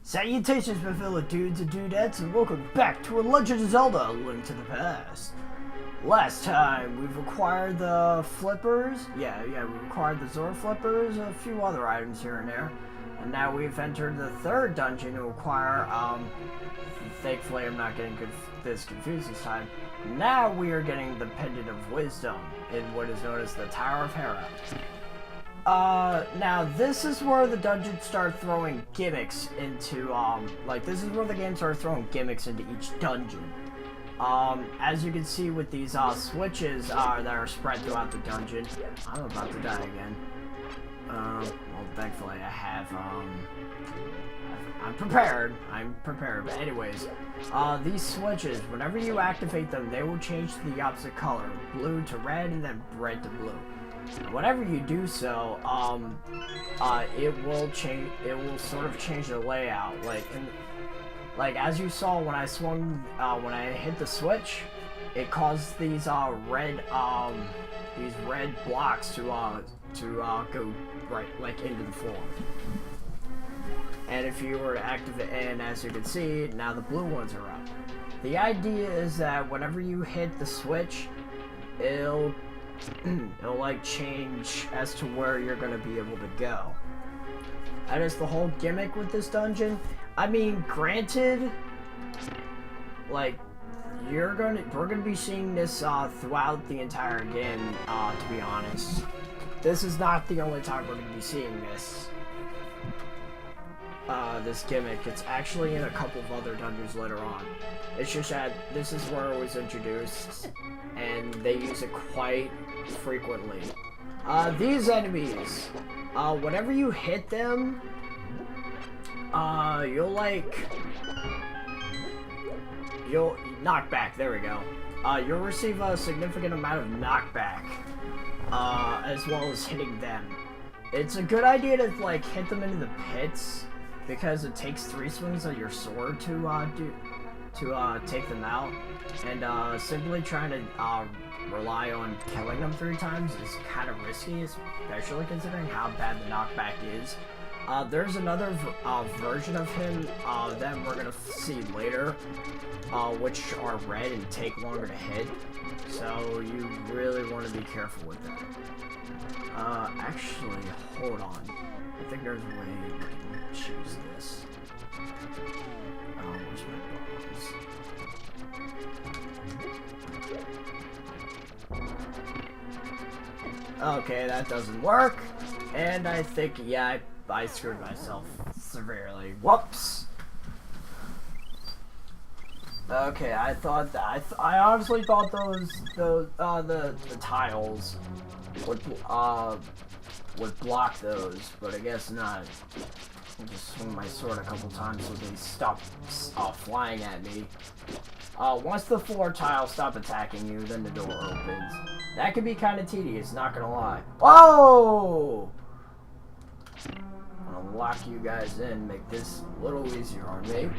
Salutations, my fellow dudes and dudettes, and welcome back to A Legend of Zelda: A Link to the Past. Last time, we've acquired the flippers. We acquired the Zora flippers, a few other items here and there. And now we've entered the third dungeon to acquire, thankfully I'm not getting this confused this time. Now we are getting the Pendant of Wisdom in what is known as the Tower of Hera. Now this is where the dungeons start throwing gimmicks into, this is where the game starts throwing gimmicks into each dungeon. As you can see with these, switches, that are spread throughout the dungeon. I'm about to die again. Well, thankfully I have, I'm prepared, but anyways, these switches, whenever you activate them, they will change to the opposite color, blue to red, and then red to blue. Whenever you do so, it will sort of change the layout, like as you saw when I swung, when I hit the switch, it caused these red blocks to go right, like, into the floor. And if you were to activate, and as you can see, now the blue ones are up. The idea is that whenever you hit the switch, it'll like change as to where you're gonna be able to go. That is the whole gimmick with this dungeon. I mean, granted, like, we're gonna be seeing this throughout the entire game, to be honest. This is not the only time we're gonna be seeing this gimmick. It's actually in a couple of other dungeons later on. It's just that this is where it was introduced, and they use it quite frequently. These enemies, whenever you hit them, you'll knock back, there we go. You'll receive a significant amount of knockback, as well as hitting them. It's a good idea to, like, hit them into the pits, because it takes 3 swings of your sword to take them out, and simply trying to rely on killing them 3 times is kind of risky, especially considering how bad the knockback is. There's another version of him that we're gonna see later, which are red and take longer to hit, so you really want to be careful with that. Actually, hold on. I think there's a way we can choose this. Where's my bombs? Okay, that doesn't work. And I think, yeah, I screwed myself severely. Whoops! Okay, I thought that, I honestly thought the tiles would block those, but I guess not. I just swing my sword a couple times so they stop flying at me. Once the 4 tiles stop attacking you, then the door opens. That can be kind of tedious, not gonna lie. Whoa! I'm gonna lock you guys in, make this a little easier on me.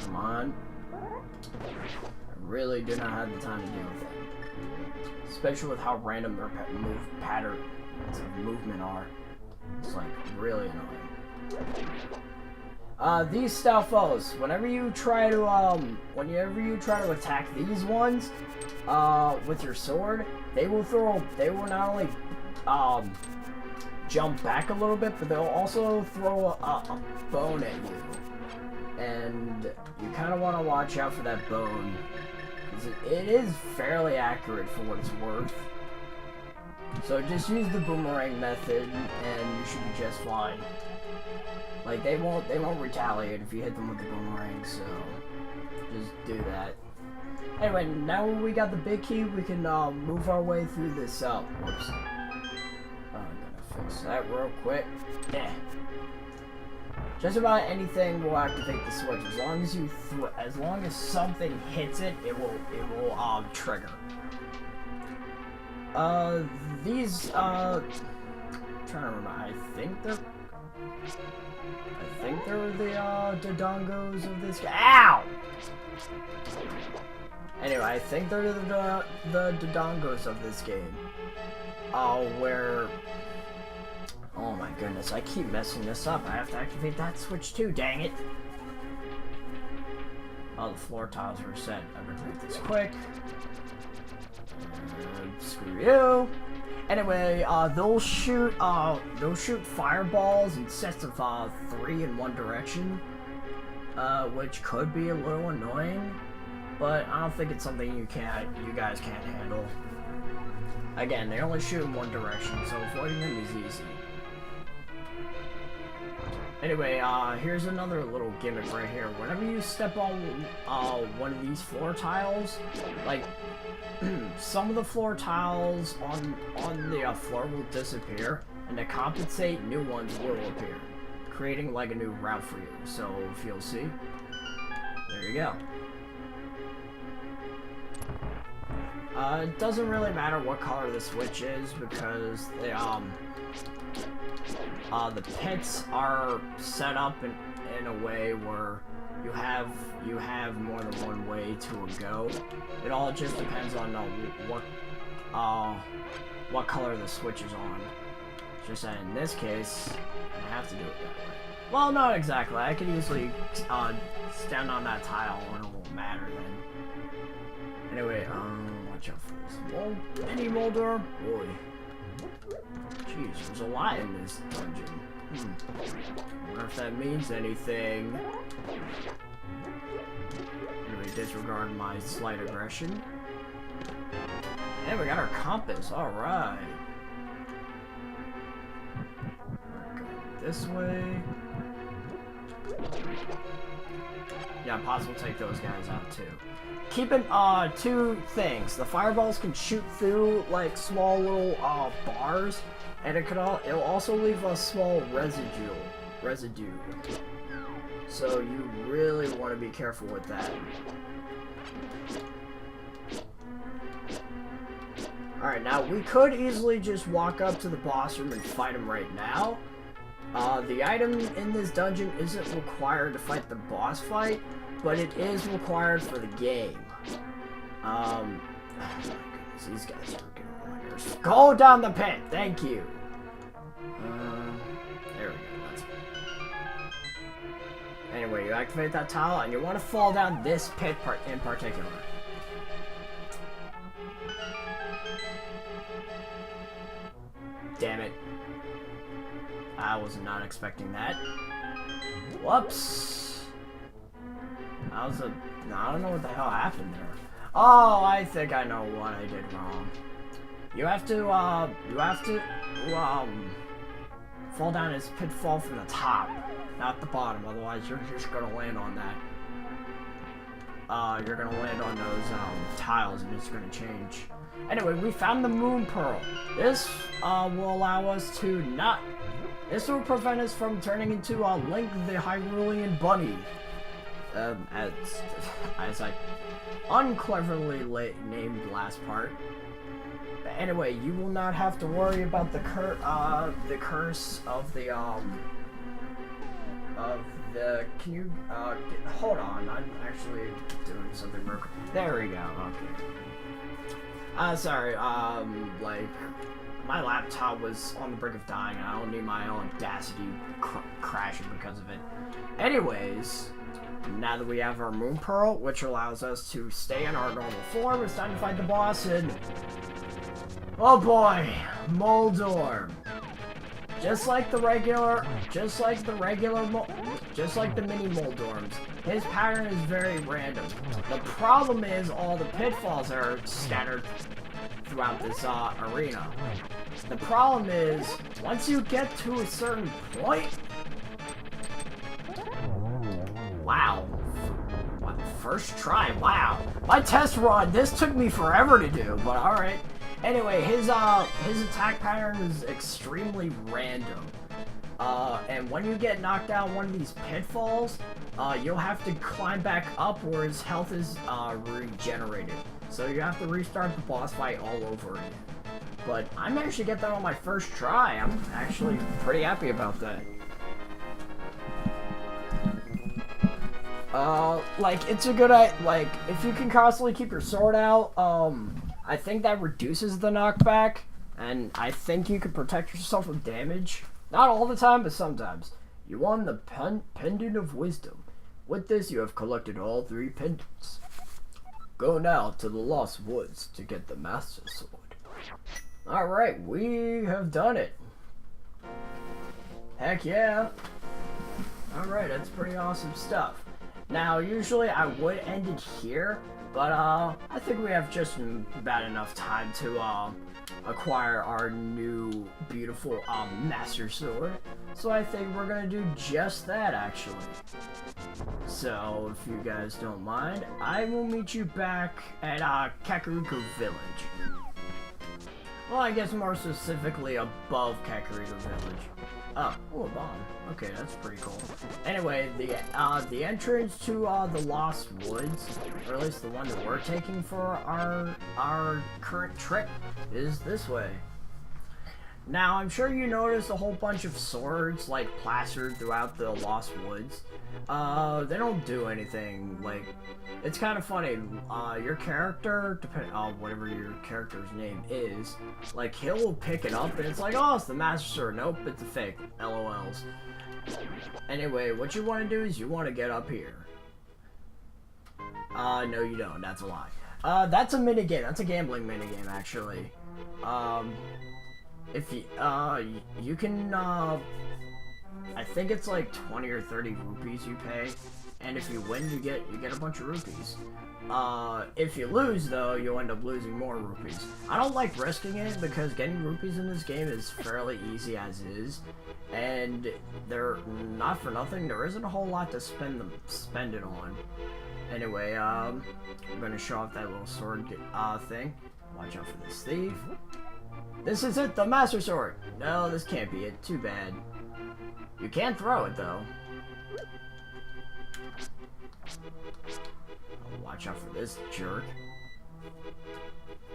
Come on. I really do not have the time to deal with it. Especially with how random their patterns of movement are. It's, like, really annoying. These style foes, whenever you try to attack these ones, with your sword, they will not only, jump back a little bit, but they'll also throw a bone at you. And you kind of want to watch out for that bone. It is fairly accurate for what it's worth. So just use the boomerang method and you should be just fine. Like, they won't retaliate if you hit them with the boomerang, so just do that. Anyway, now we got the big key, we can move our way through this whoops. I'm gonna fix that real quick. Yeah. Just about anything will activate the switch. As long as something hits it, it will trigger. These I'm trying to remember. I think they're the Dodongos of this game. Ow! Anyway, I think they're the Dodongos of this game. Where goodness, I keep messing this up. I have to activate that switch too, dang it. Oh, the floor tiles are set. I'm gonna make this quick. Screw you. Anyway, they'll shoot fireballs in sets of 3 in one direction, which could be a little annoying, but I don't think it's something you guys can't handle. Again, they only shoot in one direction, so avoiding them is easy. Anyway, here's another little gimmick right here. Whenever you step on one of these floor tiles, like some of the floor tiles on the floor will disappear, and to compensate, new ones will appear, creating like a new route for you. So if you'll see, there you go. It doesn't really matter what color the switch is because the pits are set up in a way where you have more than one way to go. It all just depends on what color the switch is on. Just that in this case, I have to do it that way. Well, not exactly. I could easily stand on that tile and it won't matter then. Anyway, watch out for this mini molder. Boy. Jeez, there's a lot in this dungeon. I wonder if that means anything. Anyway, disregard my slight aggression. And we got our compass, alright. This way. Yeah, possible to take those guys out too. Keep in 2 things. The fireballs can shoot through like small little bars, and it'll also leave a small residue. So you really want to be careful with that. Alright, now we could easily just walk up to the boss room and fight him right now. The item in this dungeon isn't required to fight the boss fight, but it is required for the game. Oh my goodness, these guys are getting on my nerves. Go down the pit, thank you. There we go, that's good. Anyway, you activate that tile, and you want to fall down this pit in particular. Damn it. I was not expecting that. Whoops. That was I don't know what the hell happened there. Oh, I think I know what I did wrong. You have to fall down his pitfall from the top, not the bottom, otherwise you're just gonna land on that. You're gonna land on those tiles and it's gonna change. Anyway, we found the moon pearl. This will allow us to this will prevent us from turning into Link the Hyrulean Bunny. As I uncleverly named the last part. But anyway, you will not have to worry about the curse of the can you hold on, I'm actually doing something real quick. There we go, okay. Sorry, like my laptop was on the brink of dying and I don't need my own Audacity crashing because of it. Anyways, now that we have our Moon Pearl, which allows us to stay in our normal form, it's time to fight the boss and... Oh boy! Moldorm! Just like the mini Moldorms, his pattern is very random. The problem is all the pitfalls are scattered throughout this arena. The problem is, once you get to a certain point... Wow. First try, wow. My test run, this took me forever to do, but alright. Anyway, his attack pattern is extremely random. And when you get knocked down one of these pitfalls, you'll have to climb back up where his health is regenerated. So you have to restart the boss fight all over again. But I managed to get that on my first try. I'm actually pretty happy about that. Like, it's a good, like, if you can constantly keep your sword out, I think that reduces the knockback, and I think you can protect yourself from damage. Not all the time, but sometimes. You won the Pendant of Wisdom. With this, you have collected all 3 pendants. Go now to the Lost Woods to get the Master Sword. Alright, we have done it. Heck yeah. Alright, that's pretty awesome stuff. Now, usually I would end it here, but I think we have just about enough time to acquire our new beautiful Master Sword. So I think we're gonna do just that, actually. So, if you guys don't mind, I will meet you back at Kakariko Village. Well, I guess more specifically above Kakariko Village. Oh, a bomb. Okay, that's pretty cool. Anyway, the entrance to the Lost Woods, or at least the one that we're taking for our current trip, is this way. Now, I'm sure you noticed a whole bunch of swords, like, plastered throughout the Lost Woods. They don't do anything, like, it's kind of funny, your character, whatever your character's name is, like, he'll pick it up, and it's like, oh, it's the Master Sword. Nope, it's a fake. LOLs. Anyway, what you want to do is you want to get up here. No you don't, that's a lie. That's a minigame, that's a gambling minigame, actually. If you, you can, I think it's like 20 or 30 rupees you pay, and if you win, you get a bunch of rupees. If you lose, though, you'll end up losing more rupees. I don't like risking it, because getting rupees in this game is fairly easy as is, and they're not for nothing, there isn't a whole lot to spend it on. Anyway, I'm gonna show off that little sword, thing. Watch out for this thief. This is it, the Master Sword! No, this can't be it. Too bad. You can throw it, though. Watch out for this jerk.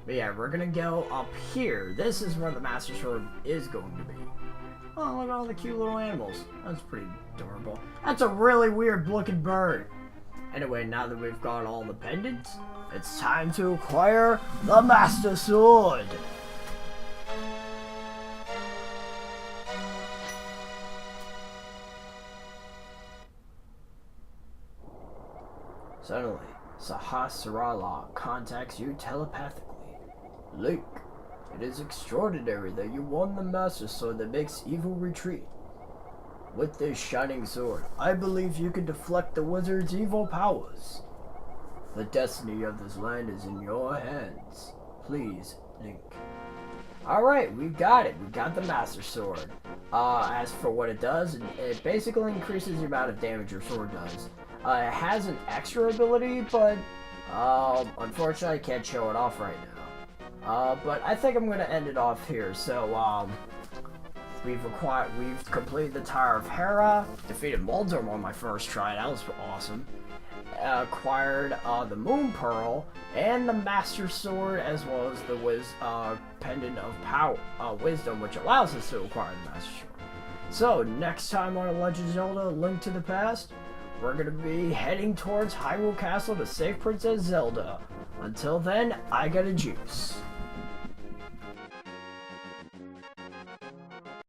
But yeah, we're gonna go up here. This is where the Master Sword is going to be. Oh, look at all the cute little animals. That's pretty adorable. That's a really weird looking bird. Anyway, now that we've got all the pendants, it's time to acquire the Master Sword! Suddenly, Sahasrara contacts you telepathically. Link, it is extraordinary that you won the Master Sword that makes evil retreat. With this shining sword, I believe you can deflect the wizard's evil powers. The destiny of this land is in your hands. Please, Link. Alright, we got it. We got the Master Sword. As for what it does, it basically increases the amount of damage your sword does. It has an extra ability, but unfortunately I can't show it off right now. But I think I'm going to end it off here. So, we've completed the Tower of Hera, defeated Moldorm on my first try, that was awesome. Acquired the Moon Pearl and the Master Sword, as well as the Pendant of Wisdom, which allows us to acquire the Master Sword. So, next time on A Legend of Zelda: Link to the Past, we're going to be heading towards Hyrule Castle to save Princess Zelda. Until then, I got a juice.